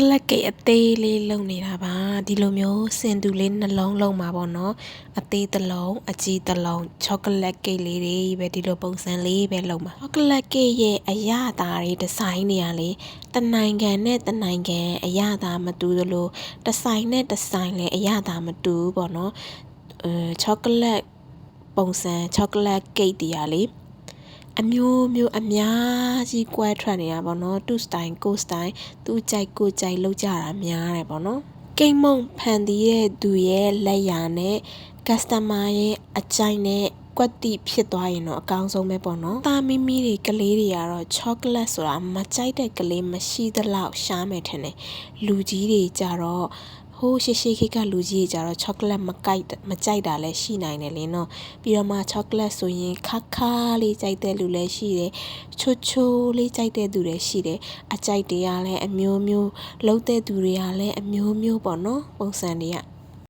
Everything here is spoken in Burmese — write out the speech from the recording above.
ကလက်ကိတ်အသေးလေးလုံနေတာပါဒီလိုမျိုးစင်တူလေးနှလုံးလုံးမှာပေါ့နော်အသေးတစ်လုံးအကြီးတစ်လုံးချောကလက်ကိတ်လေးတွေပဲဒီလိုပုံစံလေးပဲလုံမှာချောကလက်ကိတ်ရဲ့အရသာတွေဒီဇိုင်းတွေကလေတနိုင်ငံနဲ့တနိုင်ငံအရသာမတူသလိုဒီဇိုင်းနဲ့ဒီဇိုင်းလည်းအရသာမတူဘူးပေါ့နော်ချောကလက်ပုံစံချောကလက်ကိတ်တွေကလေအမျိုးမျိုးအများကြီးကွဲထွက်နေတာပေါ့နော်သူ့စတိုင်ကိုစတိုင်သူ့ကြိုက်ကိုကြိုက်လောက်ကြတာများတယ်ပေါ့နော်ကိတ်မုံဖန်တီးတဲ့သူရဲ့လက်ရာနဲ့ customer ရဲ့အကြိုက်နဲ့ကွက်တိဖြစ်သွားရင်တော့အကောင်းဆုံးပဲပေါ့နော်သားမီမီတွေကလေးတွေကတော့ chocolate ဆိုတာမကြိုက်တဲ့ကလေးမရှိသလောက်ရှားမယ်ထင်တယ်လူကြီးတွေကြတော့ဟိုးရှိရှိခိကလူကြီးတွေကြတော့ chocolate မကြိုက်တာလည်းရှိနိုင်တယ်လေနော်ပြီးတော့မှ chocolate ဆိုရင်ခါခါလေးကြိုက်တဲ့လူလည်းရှိတယ်ချိုချိုလေးကြိုက်တဲ့သူလည်းရှိတယ်အကြိုက်တွေကလည်းအမျိုးမျိုးလှုပ်တဲ့သူတွေကလည်းအမျိုးမျိုးပေါ့နော်ပုံစံတွေက